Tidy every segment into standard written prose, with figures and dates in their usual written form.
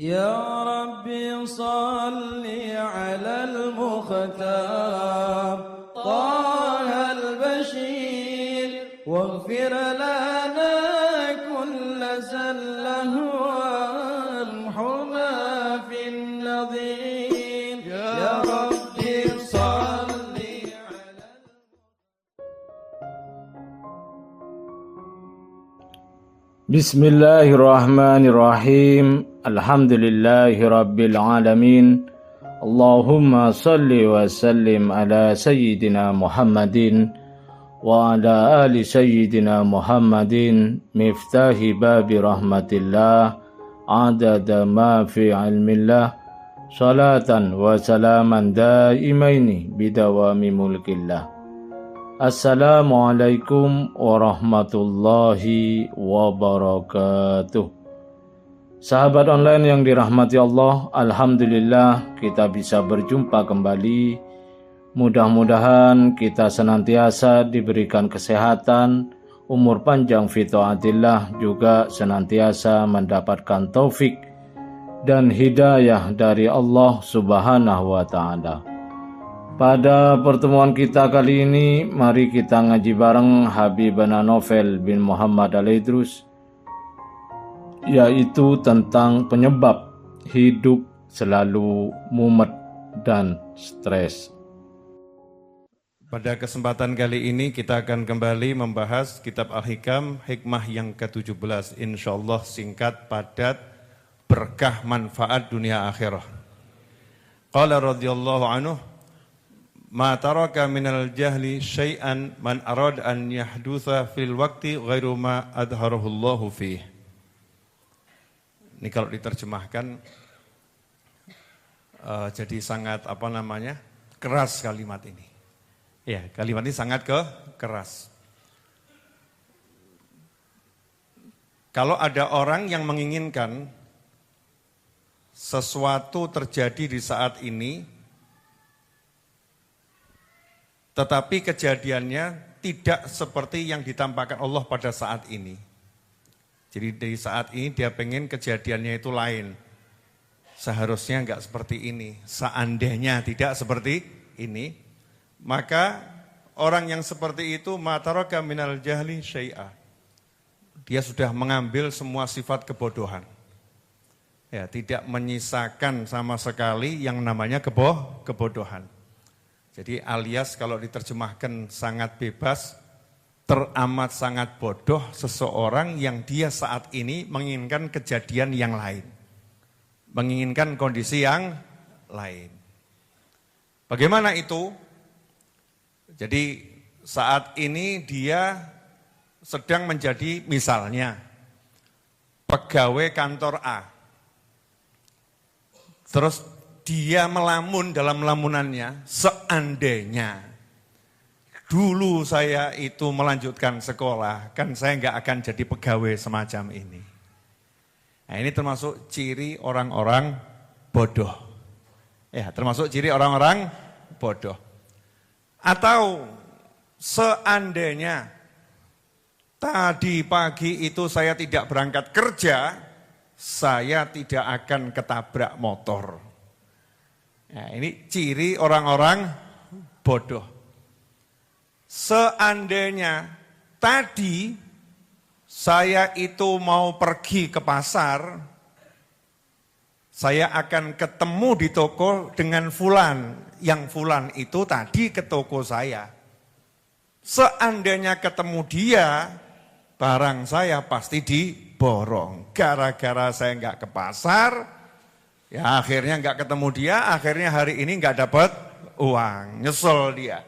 يا ربي صل على المختار طه البشير واغفر لنا كل زله وامحنا في النظير يا ربي صل على بسم الله الرحمن الرحيم الحمد لله رب العالمين اللهم صل وسلم على سيدنا محمد وعلى آل سيدنا محمد مفتاح باب رحمة الله عدد ما في علم الله صلاة وسلاما دائمين بدوام ملك الله. Assalamualaikum warahmatullahi wabarakatuh. Sahabat online yang dirahmati Allah, alhamdulillah kita bisa berjumpa kembali. Mudah-mudahan kita senantiasa diberikan kesehatan, umur panjang fi taatillah, juga senantiasa mendapatkan taufik dan hidayah dari Allah Subhanahu wa taala. Pada pertemuan kita kali ini, mari kita ngaji bareng Habibana Novel bin Muhammad Al-Idrus, yaitu tentang penyebab hidup selalu mumet dan stres. Pada kesempatan kali ini kita akan kembali membahas kitab Al-Hikam, hikmah yang ke-17. Insyaallah singkat, padat, berkah, manfaat dunia akhirah. Qala radhiyallahu anhu, ma taraka minal jahli syai'an man arad an yahdutha fil waqti ghairu ma adharahu Allahu fih. Ini kalau diterjemahkan jadi sangat keras kalimat ini. Ya, kalimat ini sangat keras. Kalau ada orang yang menginginkan sesuatu terjadi di saat ini, tetapi kejadiannya tidak seperti yang ditampakkan Allah pada saat ini. Jadi di saat ini dia pengen kejadiannya itu lain. Seharusnya enggak seperti ini. Seandainya tidak seperti ini, maka orang yang seperti itu mataraka minal jahli syai'a. Dia sudah mengambil semua sifat kebodohan. Ya, tidak menyisakan sama sekali yang namanya kebodohan. Jadi alias kalau diterjemahkan sangat bebas, teramat sangat bodoh seseorang yang dia saat ini menginginkan kejadian yang lain. Menginginkan kondisi yang lain. Bagaimana itu? Jadi saat ini dia sedang menjadi misalnya pegawai kantor A. Terus dia melamun dalam lamunannya, seandainya dulu saya itu melanjutkan sekolah, kan saya nggak akan jadi pegawai semacam ini. Nah, ini termasuk ciri orang-orang bodoh. Ya, termasuk ciri orang-orang bodoh. Atau seandainya tadi pagi itu saya tidak berangkat kerja, saya tidak akan ketabrak motor. Nah, ini ciri orang-orang bodoh. Seandainya tadi saya itu mau pergi ke pasar, saya akan ketemu di toko dengan fulan. Yang fulan itu tadi ke toko saya. Seandainya ketemu dia, barang saya pasti diborong. Gara-gara saya nggak ke pasar, ya akhirnya nggak ketemu dia, akhirnya hari ini nggak dapat uang, nyesel dia.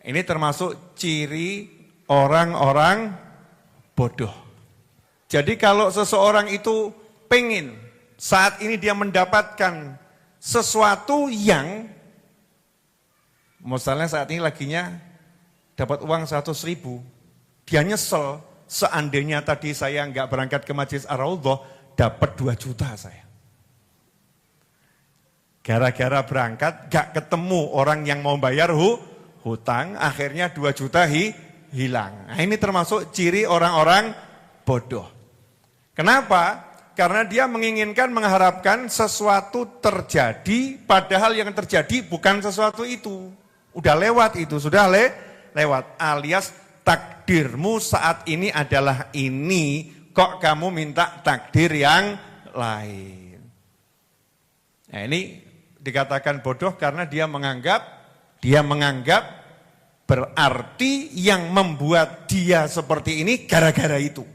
Ini termasuk ciri orang-orang bodoh. Jadi kalau seseorang itu pengen saat ini dia mendapatkan sesuatu yang, misalnya saat ini laginya dapat uang 100.000, dia nyesel, seandainya tadi saya nggak berangkat ke Masjid Ar-Raudhah, dapat 2 juta saya. Gara-gara berangkat gak ketemu orang yang mau bayar hutang, akhirnya 2 juta hilang. Nah, ini termasuk ciri orang-orang bodoh. Kenapa? Karena dia menginginkan, mengharapkan sesuatu terjadi, padahal yang terjadi bukan sesuatu itu. Udah lewat itu, sudah lewat. Alias takdirmu saat ini adalah ini, kok kamu minta takdir yang lain. Nah ini dikatakan bodoh karena dia menganggap berarti yang membuat dia seperti ini gara-gara itu.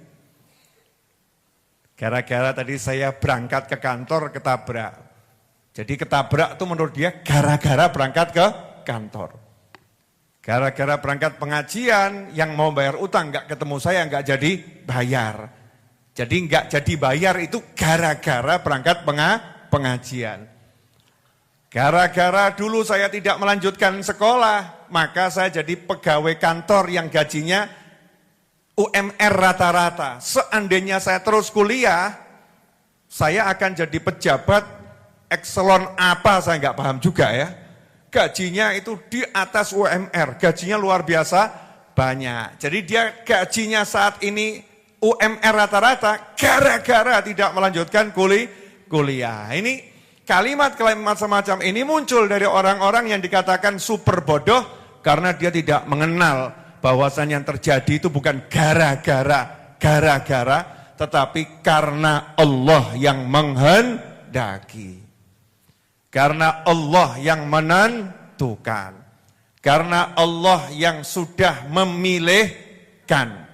Gara-gara tadi saya berangkat ke kantor ketabrak. Jadi ketabrak itu menurut dia gara-gara berangkat ke kantor. Gara-gara berangkat pengajian, yang mau bayar utang nggak ketemu saya, nggak jadi bayar. Jadi nggak jadi bayar itu gara-gara berangkat pengajian. Gara-gara dulu saya tidak melanjutkan sekolah, maka saya jadi pegawai kantor yang gajinya UMR rata-rata. Seandainya saya terus kuliah, saya akan jadi pejabat ekselon apa, saya nggak paham juga ya. Gajinya itu di atas UMR, gajinya luar biasa banyak. Jadi dia gajinya saat ini UMR rata-rata gara-gara tidak melanjutkan kuliah. Ini kalimat-kalimat semacam ini muncul dari orang-orang yang dikatakan super bodoh karena dia tidak mengenal bahwasannya yang terjadi itu bukan gara-gara, tetapi karena Allah yang menghendaki. Karena Allah yang menentukan. Karena Allah yang sudah memilihkan.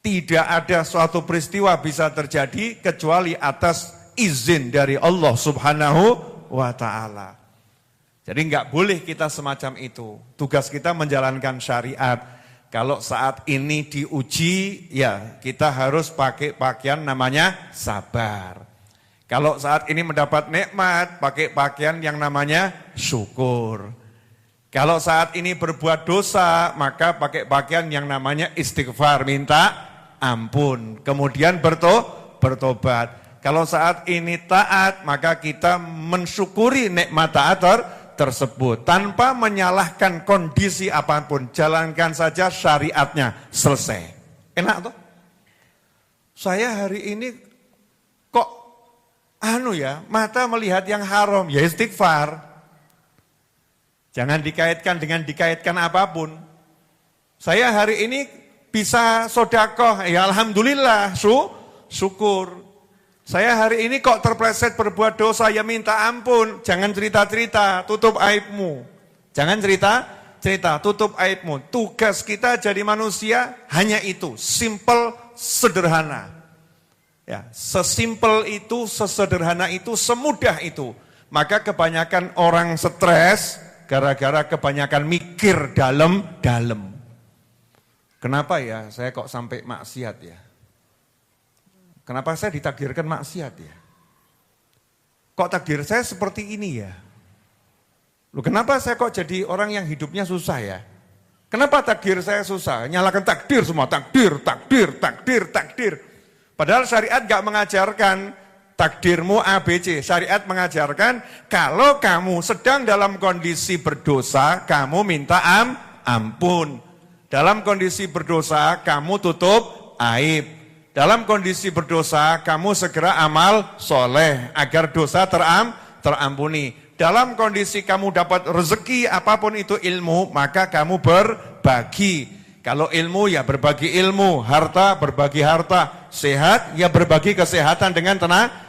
Tidak ada suatu peristiwa bisa terjadi kecuali atas izin dari Allah Subhanahu wa ta'ala. Jadi enggak boleh kita semacam itu. Tugas kita menjalankan syariat. Kalau saat ini diuji, ya kita harus pakai pakaian namanya sabar. Kalau saat ini mendapat nikmat, pakai pakaian yang namanya syukur. Kalau saat ini berbuat dosa, maka pakai pakaian yang namanya istighfar, minta ampun. Kemudian bertobat. Kalau saat ini taat, maka kita mensyukuri nikmat taat tersebut tanpa menyalahkan kondisi apapun. Jalankan saja syariatnya, selesai. Enak tuh? Saya hari ini kok mata melihat yang haram, ya istighfar. Jangan dikaitkan dengan dikaitkan apapun. Saya hari ini bisa sodakoh, ya alhamdulillah, syukur. Saya hari ini kok terpleset berbuat dosa, ya minta ampun. Jangan cerita-cerita, tutup aibmu. Jangan cerita, tutup aibmu. Tugas kita jadi manusia hanya itu, simple, sederhana. Ya, sesimpel itu, sesederhana itu, semudah itu. Maka kebanyakan orang stres gara-gara kebanyakan mikir dalam-dalam. Kenapa ya saya kok sampai maksiat ya? Kenapa saya ditakdirkan maksiat ya? Kok takdir saya seperti ini ya? Loh, kenapa saya kok jadi orang yang hidupnya susah ya? Kenapa takdir saya susah? Nyalakan takdir semua, takdir. Padahal syariat gak mengajarkan takdirmu ABC. Syariat mengajarkan kalau kamu sedang dalam kondisi berdosa, kamu minta ampun. Dalam kondisi berdosa, kamu tutup aib. Dalam kondisi berdosa, kamu segera amal soleh agar dosa terampuni. Dalam kondisi kamu dapat rezeki apapun itu ilmu, maka kamu berbagi. Kalau ilmu ya berbagi ilmu, harta berbagi harta, sehat ya berbagi kesehatan dengan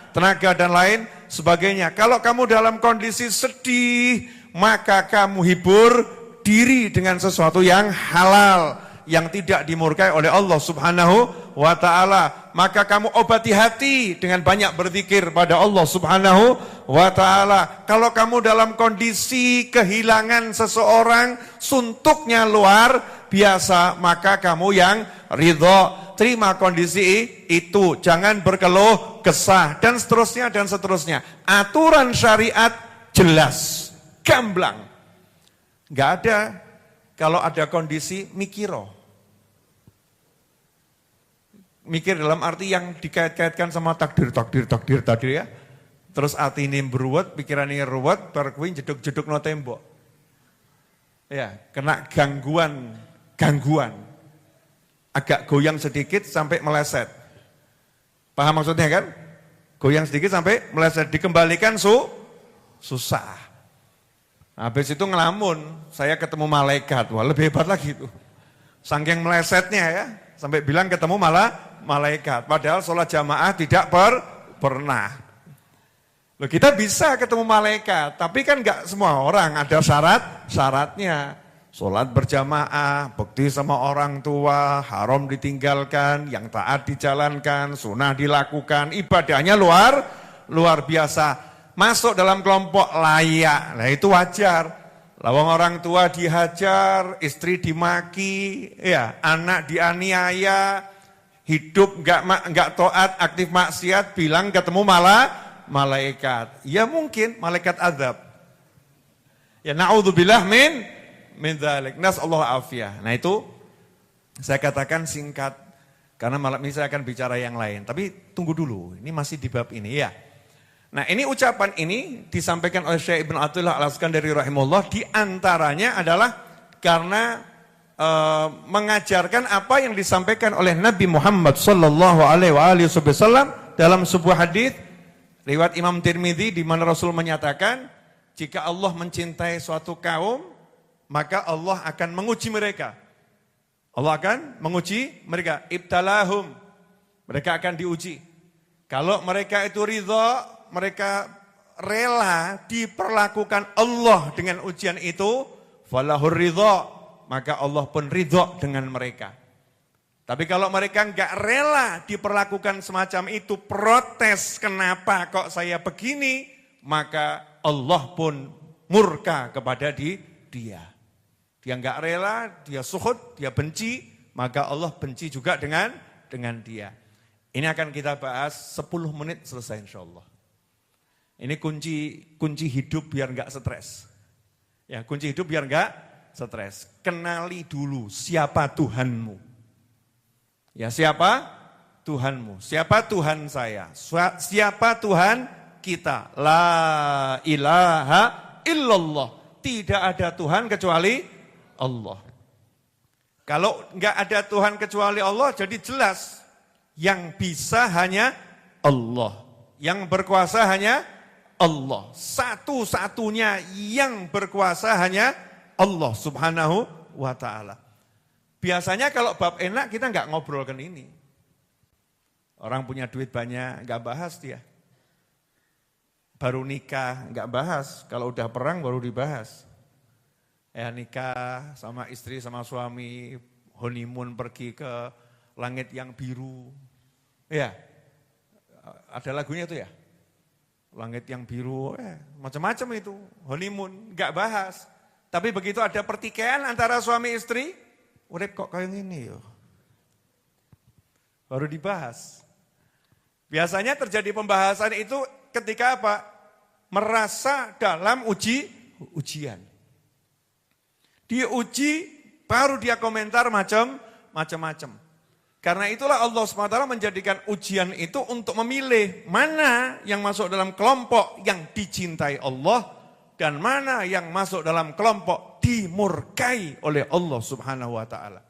tenaga dan lain sebagainya. Kalau kamu dalam kondisi sedih, maka kamu hibur diri dengan sesuatu yang halal, yang tidak dimurkai oleh Allah Subhanahu wa ta'ala. Maka kamu obati hati dengan banyak berzikir pada Allah Subhanahu wa ta'ala. Kalau kamu dalam kondisi kehilangan seseorang, suntuknya luar biasa, maka kamu yang ridho, terima kondisi itu, jangan berkeluh kesah, dan seterusnya. Aturan syariat jelas, gamblang. Nggak ada, kalau ada kondisi mikiro. Mikir dalam arti yang dikait-kaitkan sama takdir ya. Terus hati ini beruat, pikiran ini ruwet, berkuing jeduk-jeduk no tembok. Ya, kena gangguan. Agak goyang sedikit sampai meleset. Paham maksudnya kan? Goyang sedikit sampai meleset, dikembalikan susah. Habis itu ngelamun, saya ketemu malaikat, wah lebih hebat lagi itu. Saking melesetnya ya, sampai bilang ketemu malah malaikat. Padahal sholat jamaah tidak pernah. Loh, kita bisa ketemu malaikat, tapi kan enggak semua orang, ada syaratnya. Sholat berjamaah, bekti sama orang tua, haram ditinggalkan, yang taat dijalankan, sunnah dilakukan, ibadahnya luar biasa. Masuk dalam kelompok layak, nah itu wajar. Lawang orang tua dihajar, istri dimaki, ya anak dianiaya, hidup enggak taat, aktif maksiat, bilang ketemu malaikat. Ya mungkin malaikat azab. Ya na'udzubillah min dzalik. Nasallahu afiyah. Nah itu saya katakan singkat karena malam ini saya akan bicara yang lain. Tapi tunggu dulu, ini masih di bab ini ya. Nah ini ucapan ini disampaikan oleh Syekh Ibn Athaillah Al-Iskandari rahimahullah, di antaranya adalah karena mengajarkan apa yang disampaikan oleh Nabi Muhammad sallallahu alaihi wasallam dalam sebuah hadis riwayat Imam Tirmidzi, di mana Rasul menyatakan jika Allah mencintai suatu kaum maka Allah akan menguji mereka. Allah akan menguji mereka, ibtalahum, mereka akan diuji. Kalau mereka itu ridha, mereka rela diperlakukan Allah dengan ujian itu, falahur ridha, maka Allah pun ridha dengan mereka. Tapi kalau mereka enggak rela diperlakukan semacam itu, protes, kenapa kok saya begini, maka Allah pun murka kepada dia. Dia enggak rela, dia suhud, dia benci, maka Allah benci juga dengan dia. Ini akan kita bahas 10 menit selesai insyaallah. Ini kunci hidup biar enggak stres. Ya, kunci hidup biar enggak stres. Kenali dulu siapa Tuhanmu. Ya, siapa Tuhanmu? Siapa Tuhan saya? Siapa Tuhan kita? La ilaha illallah. Tidak ada Tuhan kecuali Allah. Kalau enggak ada Tuhan kecuali Allah, jadi jelas yang bisa hanya Allah. Yang berkuasa hanya Allah. Satu-satunya yang berkuasa hanya Allah subhanahu wa ta'ala. Biasanya kalau bab enak kita enggak ngobrolkan ini. Orang punya duit banyak, enggak bahas dia. Baru nikah, enggak bahas. Kalau udah perang baru dibahas. Ya nikah sama istri sama suami, honeymoon pergi ke langit yang biru. Ya, ada lagunya itu ya. Langit yang biru, macam-macam itu, honeymoon, enggak bahas. Tapi begitu ada pertikaian antara suami istri, urip kok kayak gini yo. Baru dibahas. Biasanya terjadi pembahasan itu ketika apa? Merasa dalam ujian. Diuji, baru dia komentar macam-macam. Karena itulah Allah SWT menjadikan ujian itu untuk memilih mana yang masuk dalam kelompok yang dicintai Allah dan mana yang masuk dalam kelompok dimurkai oleh Allah Subhanahu wa taala.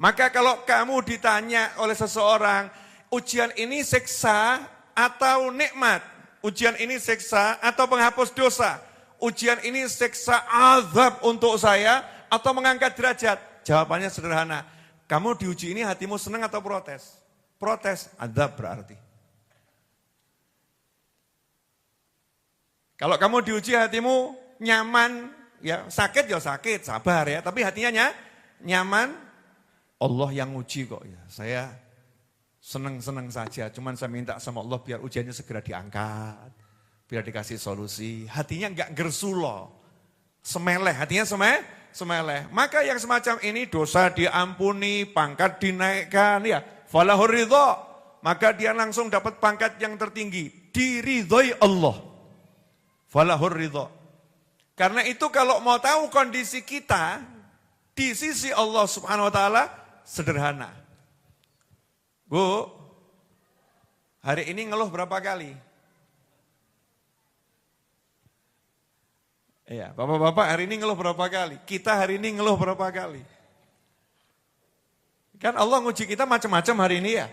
Maka kalau kamu ditanya oleh seseorang, ujian ini siksa atau nikmat? Ujian ini siksa atau penghapus dosa? Ujian ini siksa azab untuk saya atau mengangkat derajat? Jawabannya sederhana. Kamu diuji ini hatimu senang atau protes? Protes, azab berarti. Kalau kamu diuji hatimu nyaman, ya sakit ya sakit, sabar ya. Tapi hatinya nyaman, Allah yang uji kok ya. Saya senang-senang saja, cuman saya minta sama Allah biar ujiannya segera diangkat. Biar dikasih solusi. Hatinya enggak gersulo, semeleh, hatinya semeleh. Maka yang semacam ini dosa diampuni, pangkat dinaikkan ya. Falahur ridha, maka dia langsung dapat pangkat yang tertinggi, diridhoi Allah. Falahur ridha. Karena itu kalau mau tahu kondisi kita di sisi Allah Subhanahu wa taala sederhana. Bu, hari ini ngeluh berapa kali? Iya, bapak-bapak hari ini ngeluh berapa kali? Kita hari ini ngeluh berapa kali? Kan Allah nguji kita macam-macam hari ini ya.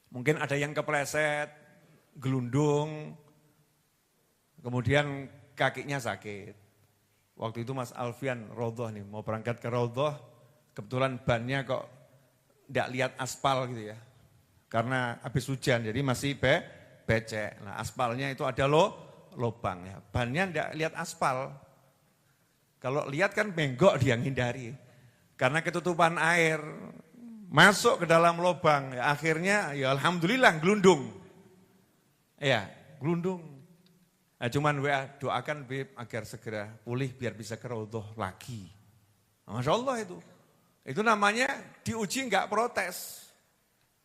Mungkin ada yang kepleset, gelundung, kemudian kakinya sakit. Waktu itu Mas Alfian Raudhah nih, mau berangkat ke Raudhah, kebetulan bannya kok tidak lihat aspal gitu ya. Karena habis hujan, jadi masih becek. Nah aspalnya itu ada lubang ya. Bannya tidak lihat aspal. Kalau lihat kan bengkok dia ngindari. Karena ketutupan air, masuk ke dalam lubang, ya, akhirnya ya alhamdulillah gelundung. Ya, gelundung. Nah, cuman WA doakan Beb agar segera pulih biar bisa ke Raudhah lagi. Masya Allah itu. Itu namanya diuji enggak protes.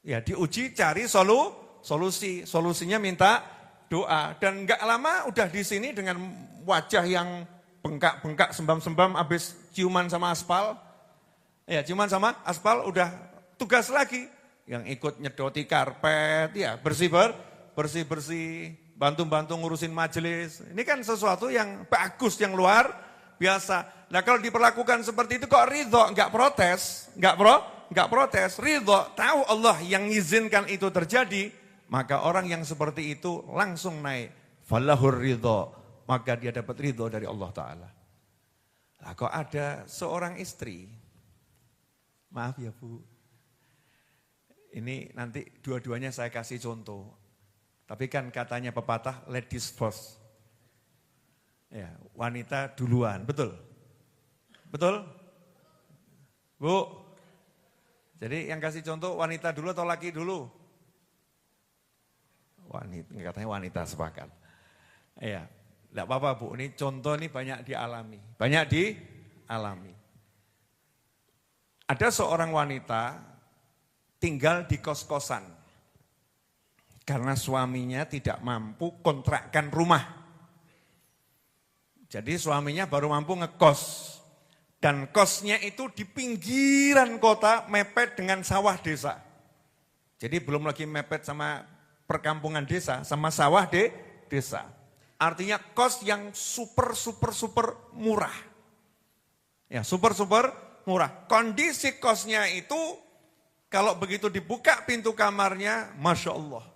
Ya, diuji cari solusi. Solusinya minta doa. Dan enggak lama udah di sini dengan wajah yang bengkak-bengkak sembam-sembam habis ciuman sama aspal. Ya, ciuman sama aspal udah tugas lagi. Yang ikut nyedoti karpet, ya bersih-bersih, bantu-bantu ngurusin majelis. Ini kan sesuatu yang bagus, yang luar biasa. Nah kalau diperlakukan seperti itu kok ridho, enggak protes, enggak protes, ridho, tahu Allah yang izinkan itu terjadi, maka orang yang seperti itu langsung naik. Falahur ridho, maka dia dapat ridho dari Allah Ta'ala. Nah kok ada seorang istri, maaf ya Bu, ini nanti dua-duanya saya kasih contoh. Tapi kan katanya pepatah ladies first. Ya, wanita duluan, betul? Betul? Bu? Jadi yang kasih contoh wanita dulu atau laki dulu? Wanita, katanya wanita sepakat. Ya, enggak apa-apa Bu, ini contoh ini banyak dialami. Banyak dialami. Ada seorang wanita tinggal di kos-kosan karena suaminya tidak mampu kontrakkan rumah. Jadi suaminya baru mampu ngekos dan kosnya itu di pinggiran kota mepet dengan sawah desa. Jadi belum lagi mepet sama perkampungan desa, sama sawah desa. Artinya kos yang super murah. Ya, super murah. Kondisi kosnya itu kalau begitu dibuka pintu kamarnya, Masya Allah.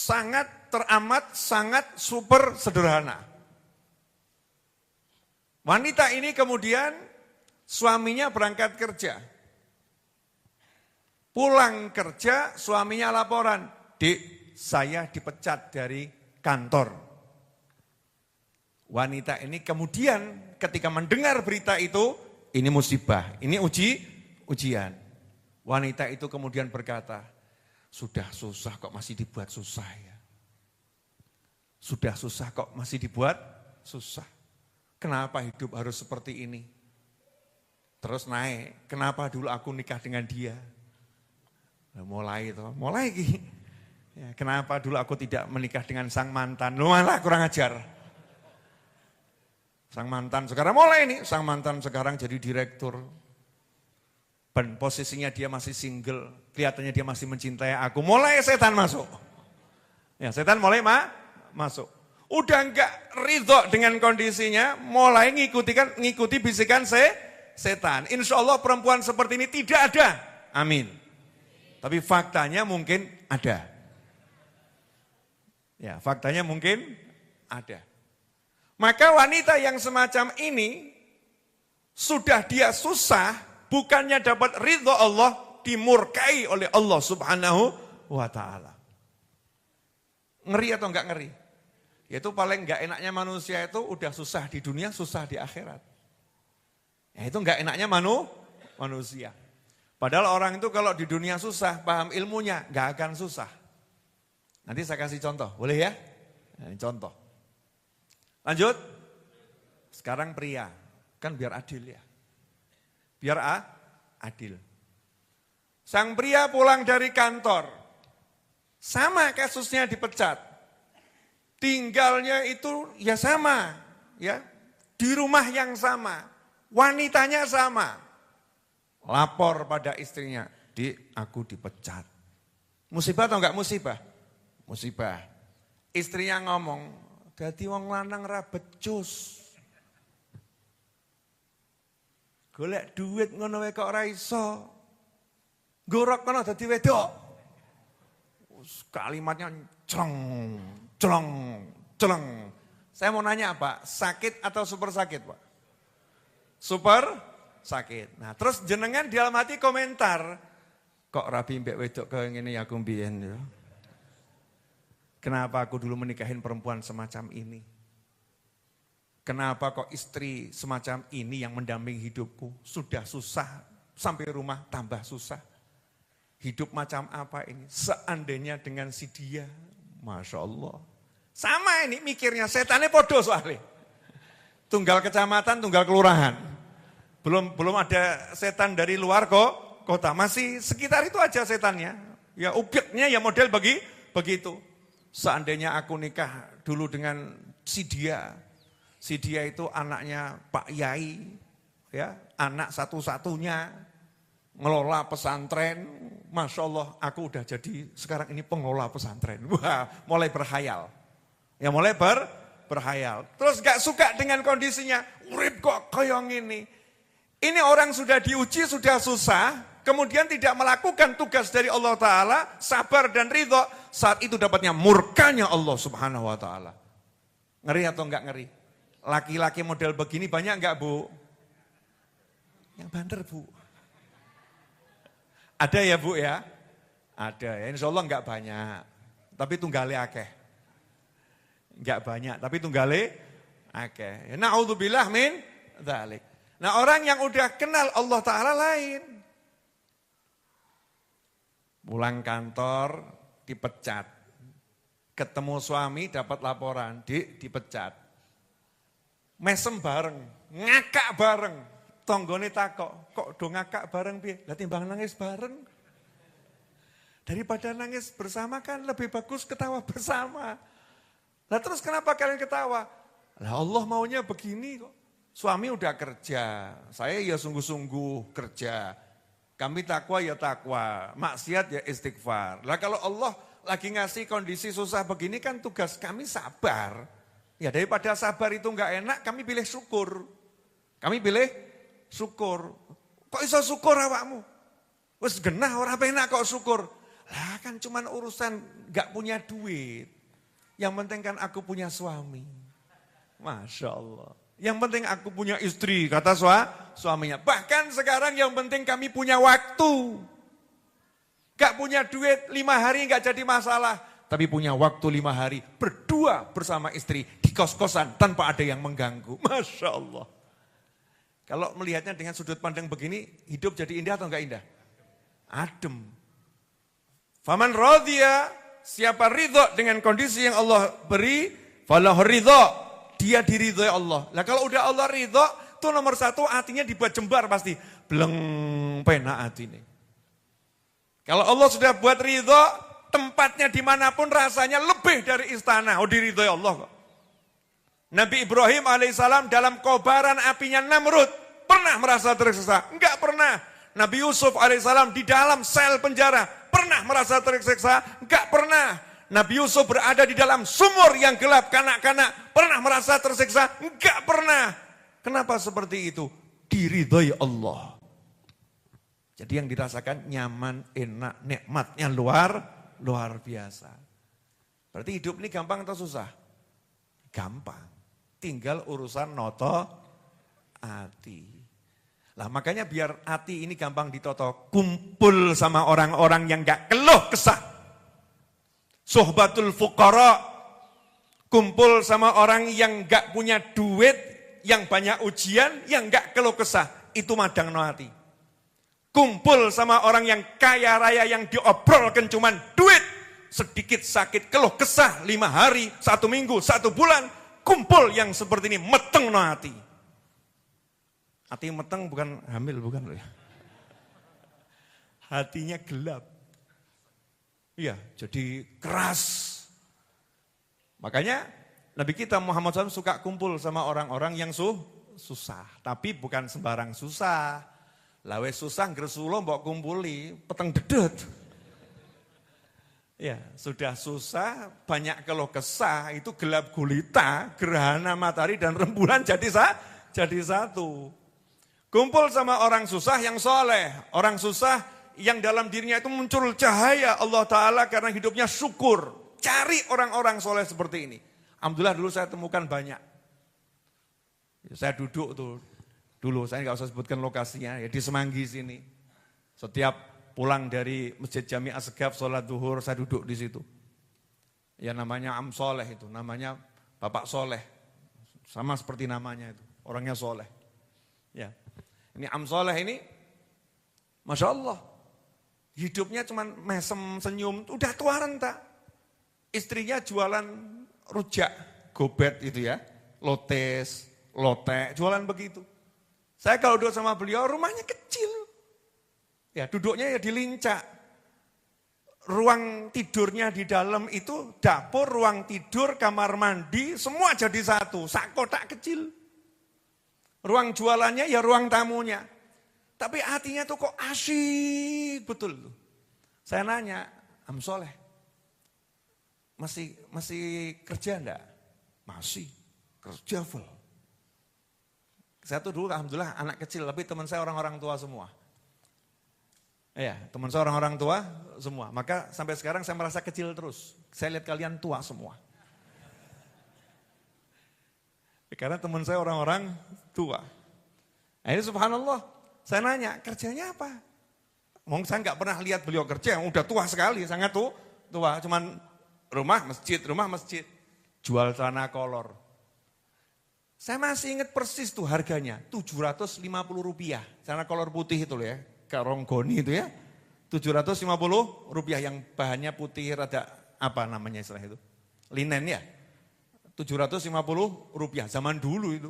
Sangat teramat, sangat super sederhana. Wanita ini kemudian suaminya berangkat kerja. Pulang kerja, suaminya laporan, Dik, saya dipecat dari kantor. Wanita ini kemudian ketika mendengar berita itu, ini musibah, ini ujian. Wanita itu kemudian berkata, sudah susah kok masih dibuat susah ya. Sudah susah kok masih dibuat susah. Kenapa hidup harus seperti ini? Terus naik, kenapa dulu aku nikah dengan dia? Nah, mulai gini. Ya, kenapa dulu aku tidak menikah dengan sang mantan? Lu malah kurang ajar. Sang mantan sekarang mulai nih, sang mantan sekarang jadi direktur. Dan posisinya dia masih single, kelihatannya dia masih mencintai aku. Mulai setan masuk. Ya, setan mulai masuk. Udah enggak ridho dengan kondisinya, mulai ngikuti bisikan setan. Insya Allah perempuan seperti ini tidak ada. Amin. Tapi faktanya mungkin ada. Ya, faktanya mungkin ada. Maka wanita yang semacam ini, sudah dia susah, bukannya dapat ridho Allah, dimurkai oleh Allah Subhanahu wa ta'ala. Ngeri atau enggak ngeri? Yaitu paling enggak enaknya manusia itu udah susah di dunia, susah di akhirat. Ya itu enggak enaknya manusia. Padahal orang itu kalau di dunia susah, paham ilmunya, enggak akan susah. Nanti saya kasih contoh, boleh ya? Nah, contoh. Lanjut. Sekarang pria, kan biar adil ya. Biar adil. Sang pria pulang dari kantor, sama kasusnya dipecat. Tinggalnya itu ya sama, ya di rumah yang sama, wanitanya sama. Lapor pada istrinya, aku dipecat. Musibah atau enggak musibah? Musibah. Istrinya ngomong, dadi wong lanang ra becus. Golek duit ngono wae kok ora iso. Gorok kono dadi wedok. kalimatnya celeng, celeng, celeng. Saya mau nanya Pak, sakit atau super sakit Pak? Super sakit. Nah terus jenengan di dalam hati komentar, kok rabi mbek wedok kaya ngene ya aku mbiyen ya. Kenapa aku dulu menikahin perempuan semacam ini? Kenapa kok istri semacam ini yang mendampingi hidupku? Sudah susah, sampai rumah tambah susah. Hidup macam apa ini? Seandainya dengan si dia, Masya Allah. Sama ini mikirnya, setannya podo soalnya. Tunggal kecamatan, tunggal kelurahan. Belum ada setan dari luar kota, masih sekitar itu aja setannya. Ya objeknya ya model begitu. Seandainya aku nikah dulu dengan si dia itu anaknya Pak Yai, ya anak satu-satunya, ngelola pesantren, Masya Allah aku udah jadi sekarang ini pengelola pesantren. Wah mulai berhayal, ya mulai berhayal. Terus gak suka dengan kondisinya, urip kok kayak gini. Ini orang sudah diuji, sudah susah, kemudian tidak melakukan tugas dari Allah Ta'ala, sabar dan ridho, saat itu dapatnya murkanya Allah Subhanahu Wa Ta'ala. Ngeri atau enggak ngeri? Laki-laki model begini banyak enggak Bu? Yang banter Bu. Ada ya Bu ya? Ada ya, insya Allah enggak banyak. Tapi tunggale akeh. Enggak banyak, tapi tunggale akeh. Na'udzubillah min dzalik. Nah orang yang udah kenal Allah Ta'ala lain. Pulang kantor, dipecat. Ketemu suami dapat laporan, dipecat. Mesem bareng, ngakak bareng. Tonggone takok, kok do ngakak bareng piye? Lah timbang nangis bareng. Daripada nangis bersama kan lebih bagus ketawa bersama. Lah terus kenapa kalian ketawa? Lah Allah maunya begini kok. Suami udah kerja, saya ya sungguh-sungguh kerja. Kami takwa ya takwa, maksiat ya istighfar. Lah kalau Allah lagi ngasih kondisi susah begini kan tugas kami sabar. Ya daripada sabar itu enggak enak, kami pilih syukur. Kami pilih syukur. Kok iso syukur awakmu? Wes genah ora penak kok syukur. Lah kan cuman urusan enggak punya duit. Yang penting kan aku punya suami. Masya Allah. Yang penting aku punya istri, kata suaminya. Bahkan sekarang yang penting kami punya waktu. Gak punya duit 5 hari gak jadi masalah. Tapi punya waktu 5 hari berdua bersama istri di kos-kosan tanpa ada yang mengganggu. Masya Allah. Kalau melihatnya dengan sudut pandang begini, hidup jadi indah atau enggak indah? Adem. Faman radhiya, siapa ridho dengan kondisi yang Allah beri, falahu ridho, dia diridhoi Allah. Lah kalau udah Allah ridho, tuh nomor 1 hatinya dibuat jembar pasti. Bleng penak hatinya. Kalau Allah sudah buat ridho, tempatnya dimanapun rasanya lebih dari istana. Oh diridhoi Allah kok. Nabi Ibrahim alaihissalam dalam kobaran apinya Namrud pernah merasa tersiksa? Enggak pernah. Nabi Yusuf alaihissalam di dalam sel penjara pernah merasa tersiksa? Enggak pernah. Nabi Yusuf berada di dalam sumur yang gelap kanak-kanak pernah merasa tersiksa? Enggak pernah. Kenapa seperti itu? Diridhoi Allah. Jadi yang dirasakan nyaman, enak, nikmatnya luar biasa. Berarti hidup ini gampang atau susah? Gampang. Tinggal urusan noto hati. Lah makanya biar hati ini gampang ditoto, kumpul sama orang-orang yang gak keluh kesah. Sohbatul fuqara, kumpul sama orang yang gak punya duit, yang banyak ujian, yang gak keluh kesah. Itu madang no hati. Kumpul sama orang yang kaya raya, yang diobrolkan cuman duit. Sedikit sakit keluh kesah 5 hari, 1 minggu, 1 bulan. Kumpul yang seperti ini, meteng no hati. Hati meteng bukan hamil, bukan loh ya. Hatinya gelap. Iya, jadi keras. Makanya Nabi kita Muhammad SAW suka kumpul sama orang-orang yang susah. Tapi bukan sembarang susah. Lawe susah ngresulo mbok kumpuli, peteng dedet. Ya, sudah susah, banyak keluh kesah, itu gelap gulita, gerhana matahari dan rembulan jadi satu. Kumpul sama orang susah yang soleh, orang susah yang dalam dirinya itu muncul cahaya Allah Ta'ala karena hidupnya syukur. Cari orang-orang soleh seperti ini. Alhamdulillah dulu saya temukan banyak. Saya duduk tuh, dulu saya nggak usah sebutkan lokasinya, ya di Semanggi sini. Setiap pulang dari Masjid Jami Asgaf, sholat duhur, saya duduk di situ. Ya namanya Am Soleh itu, namanya Bapak Soleh. Sama seperti namanya itu, orangnya soleh. Ya, ini Am Soleh ini, Masya Allah, hidupnya cuma mesem senyum, udah tua renta. Istrinya jualan rujak, gobet itu ya, lotes, lotek, jualan begitu. Saya kalau duduk sama beliau, rumahnya kecil. Ya duduknya ya di lincah. Ruang tidurnya di dalam itu dapur, ruang tidur, kamar mandi, semua jadi satu, sak kotak kecil. Ruang jualannya ya ruang tamunya. Tapi hatinya tuh kok asyik betul tuh. Saya nanya, Am Soleh, masih kerja enggak? Masih, kerja full. Saya tuh dulu alhamdulillah anak kecil, tapi teman saya orang-orang tua semua. Iya, teman saya orang-orang tua semua. Maka sampai sekarang saya merasa kecil terus. Saya lihat kalian tua semua. Karena teman saya orang-orang tua. Nah ini subhanallah, saya nanya, kerjanya apa? Mungkin saya nggak pernah lihat beliau kerja, udah tua sekali, sangat tua. Cuman rumah masjid, jual celana kolor. Saya masih ingat persis tuh harganya, Rp750. Celana kolor putih itu loh ya. Karonggoni itu ya, Rp750 yang bahannya putih rada apa namanya istilah itu, linen ya, Rp750 zaman dulu itu.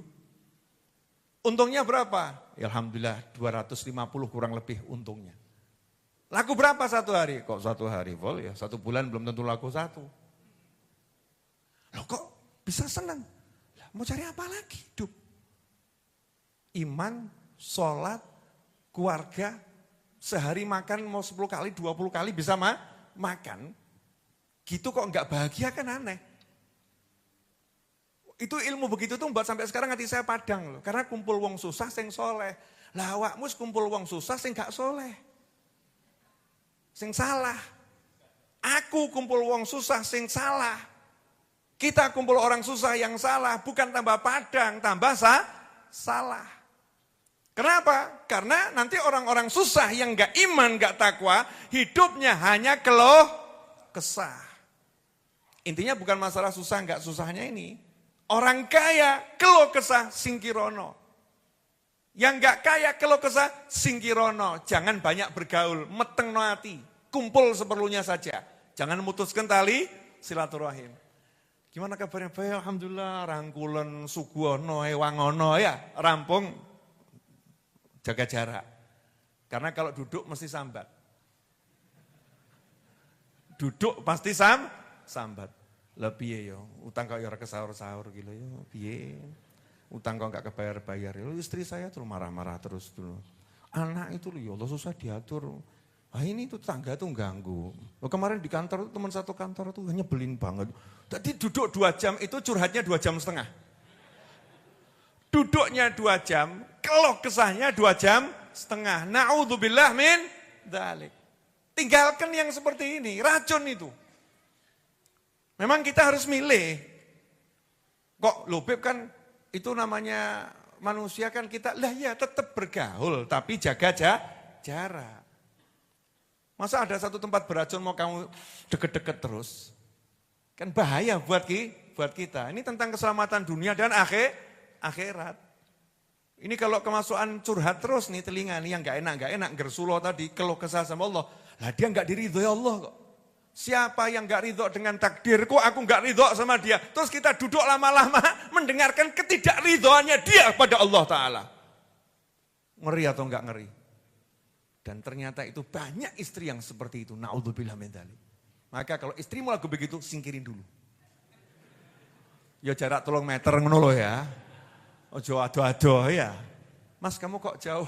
Untungnya berapa? Ya alhamdulillah 250 kurang lebih untungnya. Laku berapa satu hari? Kok satu hari vol ya, 1 bulan belum tentu laku 1. Loh kok bisa senang? Mau cari apa lagi hidup? Iman, sholat, keluarga, sehari makan mau 10 kali, 20 kali bisa makan. Gitu kok enggak bahagia kan aneh. Itu ilmu begitu tuh membuat sampai sekarang hati saya padang loh. Karena kumpul wong susah sing soleh. Lah awakmu kumpul wong susah sing gak soleh. Sing salah. Aku kumpul wong susah sing salah. Kita kumpul orang susah yang salah. Bukan tambah padang, tambah salah. Kenapa? Karena nanti orang-orang susah yang gak iman, gak takwa, hidupnya hanya keluh kesah. Intinya bukan masalah susah gak susahnya ini. Orang kaya keluh kesah singkirono. Yang gak kaya keluh kesah singkirono. Jangan banyak bergaul, meteng no hati. Kumpul seperlunya saja. Jangan memutuskan tali silaturahim. Gimana kabarnya? Baik, alhamdulillah, rangkulan suguhono, wangono ya, rampung. Jaga jarak. Karena kalau duduk mesti sambat. Duduk pasti sambat. Lah piye yo, utang kok ya ora kesaur-saur gitu yo, piye? Utang kok enggak kebayar-bayar. Istri saya terus marah-marah terus dulu. Anak itu loh, Allah susah diatur. Ah ini tuh tetangga tuh ganggu. Kemarin di kantor teman satu kantor tuh nyebelin banget. Tadi duduk 2 jam itu curhatnya 2,5 jam. Duduknya 2 jam, keluh kesahnya 2,5 jam. Na'udzubillah min dzalik. Tinggalkan yang seperti ini, racun itu. Memang kita harus milih. Kok Beb kan itu namanya manusia kan kita, lah ya tetap bergaul tapi jaga jarak. Masa ada satu tempat beracun mau kamu deket-deket terus? Kan bahaya buat kita. Ini tentang keselamatan dunia dan akhirat. Ini kalau kemasukan curhat terus nih telinga nih yang gak enak, gersulo tadi, keluh kesah sama Allah. Lah dia gak diridhoi Allah kok. Siapa yang gak ridho dengan takdirku, aku gak ridho sama dia. Terus kita duduk lama-lama mendengarkan ketidakridhoannya dia pada Allah Ta'ala. Ngeri atau enggak ngeri? Dan ternyata itu banyak istri yang seperti itu. Na'udzubillah min dzalik. Maka kalau istrimu lagu begitu, singkirin dulu. Ya jarak 3 meter ngono lho ya. Ojo ado-ado ya. Mas kamu kok jauh?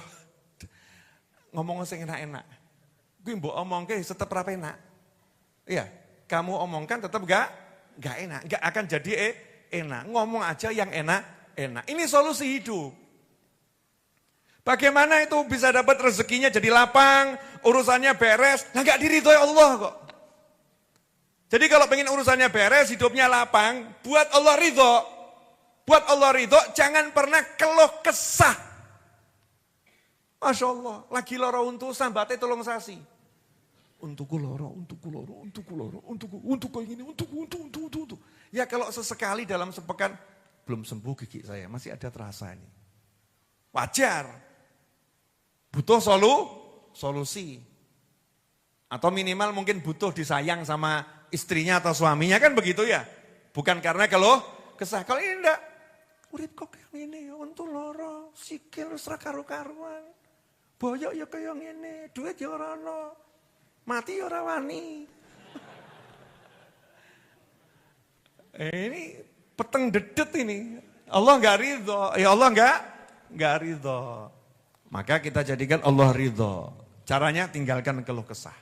Ngomong sing enak-enak. Kuwi mbok omongke tetep ra enak. Iya, kamu omongkan tetap gak enak, gak akan jadi enak. Ngomong aja yang enak. Ini solusi hidup. Bagaimana itu bisa dapat rezekinya jadi lapang, urusannya beres, nah gak diridhoi Allah kok. Jadi kalau pengen urusannya beres, hidupnya lapang, buat Allah ridho. Buat Allah ridho, jangan pernah keluh kesah. Masya Allah, lagi loro untu sambatnya tolong sasi. Untukku loro, untukku loro, untukku loro, untukku ini, untukku. Ya kalau sesekali dalam sepekan, belum sembuh gigi saya, masih ada terasa ini. Wajar. Butuh solusi. Atau minimal mungkin butuh disayang sama istrinya atau suaminya, kan begitu ya. Bukan karena kalau kesah. Kalau ini enggak, urip kok kayak ini, untu loro, sikil wis ra karu-karuan. Boyok ya kaya ngene, duit ya ora ana. Mati ya ora wani. Ini peteng dedet ini. Allah enggak ridho. Ya Allah enggak ridho. Maka kita jadikan Allah ridho. Caranya tinggalkan keluh kesah.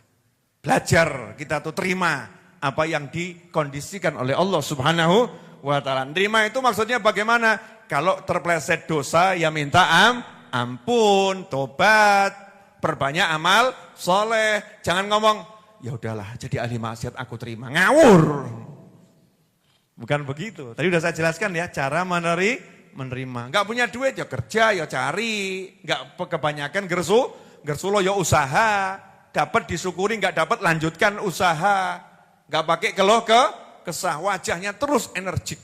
Belajar kita tuh terima apa yang dikondisikan oleh Allah Subhanahu wa ta'ala. Terima itu maksudnya bagaimana? Kalau terpleset dosa ya minta ampun, tobat, perbanyak amal soleh. Jangan ngomong, ya udahlah jadi ahli maksiat aku terima. Ngawur. Bukan begitu. Tadi udah saya jelaskan ya cara menerima. Enggak punya duit ya kerja, ya cari. Enggak kebanyakan gersu lo ya usaha. Dapat disyukuri, enggak dapat lanjutkan usaha. Enggak pakai keluh kesah, wajahnya terus energik.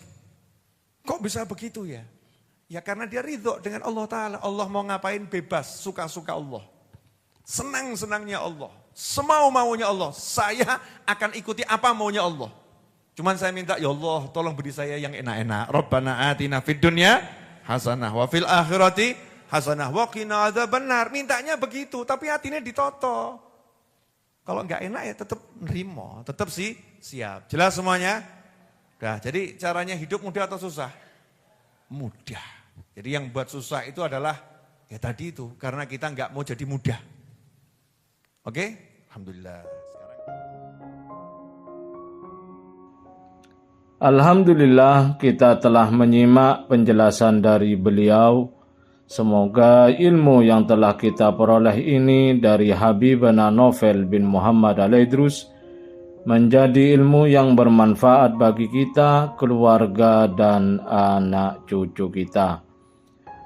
Kok bisa begitu ya? Ya karena dia ridho dengan Allah Ta'ala. Allah mau ngapain bebas, suka-suka Allah. Senang-senangnya Allah. Semau-maunya Allah. Saya akan ikuti apa maunya Allah. Cuman saya minta, ya Allah tolong beri saya yang enak-enak. Rabbana atina fid dunya hasanah wa fil akhirati hasanah wa qina adzabannar. Mintanya begitu, tapi hatinya ditoto. Kalau enggak enak ya tetap nerimo, tetap siap. Jelas semuanya? Nah, jadi caranya hidup mudah atau susah? Mudah. Jadi yang buat susah itu adalah ya tadi itu, karena kita enggak mau jadi mudah. Oke? Alhamdulillah. Alhamdulillah kita telah menyimak penjelasan dari beliau. Semoga ilmu yang telah kita peroleh ini dari Habibana Novel bin Muhammad Al-Idrus menjadi ilmu yang bermanfaat bagi kita, keluarga, dan anak cucu kita.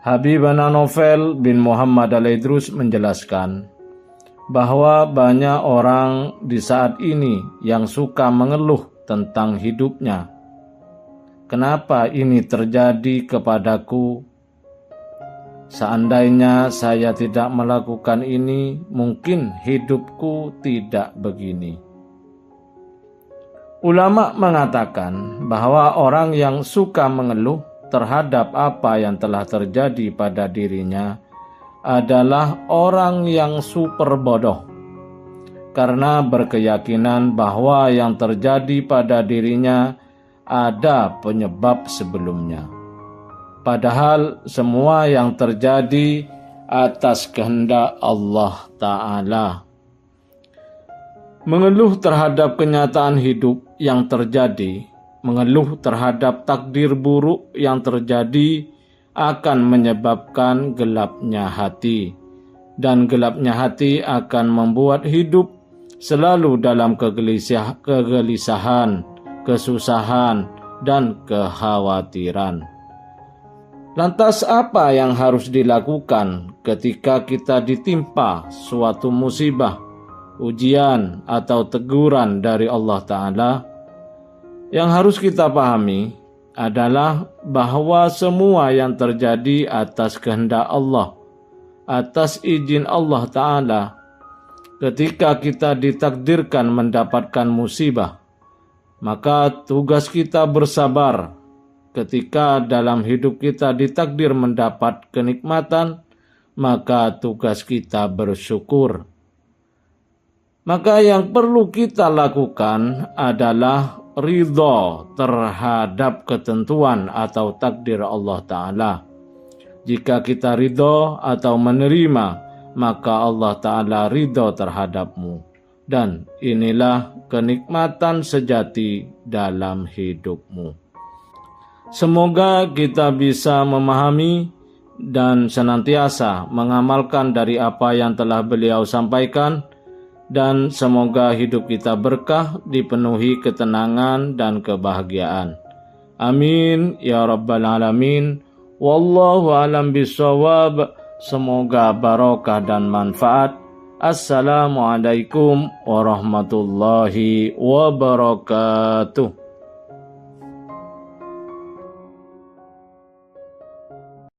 Habibana Novel bin Muhammad Al-Idrus menjelaskan bahwa banyak orang di saat ini yang suka mengeluh tentang hidupnya. Kenapa ini terjadi kepadaku? Seandainya saya tidak melakukan ini, mungkin hidupku tidak begini. Ulama mengatakan bahwa orang yang suka mengeluh terhadap apa yang telah terjadi pada dirinya adalah orang yang super bodoh, karena berkeyakinan bahwa yang terjadi pada dirinya ada penyebab sebelumnya. Padahal semua yang terjadi atas kehendak Allah Ta'ala. Mengeluh terhadap kenyataan hidup yang terjadi, mengeluh terhadap takdir buruk yang terjadi akan menyebabkan gelapnya hati. Dan gelapnya hati akan membuat hidup selalu dalam kegelisahan, kesusahan, dan kekhawatiran. Lantas apa yang harus dilakukan ketika kita ditimpa suatu musibah, ujian, atau teguran dari Allah Ta'ala? Yang harus kita pahami adalah bahwa semua yang terjadi atas kehendak Allah, atas izin Allah Ta'ala. Ketika kita ditakdirkan mendapatkan musibah, maka tugas kita bersabar. Ketika dalam hidup kita ditakdir mendapat kenikmatan, maka tugas kita bersyukur. Maka yang perlu kita lakukan adalah ridho terhadap ketentuan atau takdir Allah Ta'ala. Jika kita ridho atau menerima, maka Allah Ta'ala ridho terhadapmu. Dan inilah kenikmatan sejati dalam hidupmu. Semoga kita bisa memahami dan senantiasa mengamalkan dari apa yang telah beliau sampaikan, dan semoga hidup kita berkah, dipenuhi ketenangan dan kebahagiaan. Amin ya rabbal alamin. Wallahu alam bisawab. Semoga barokah dan manfaat. Assalamualaikum warahmatullahi wabarakatuh.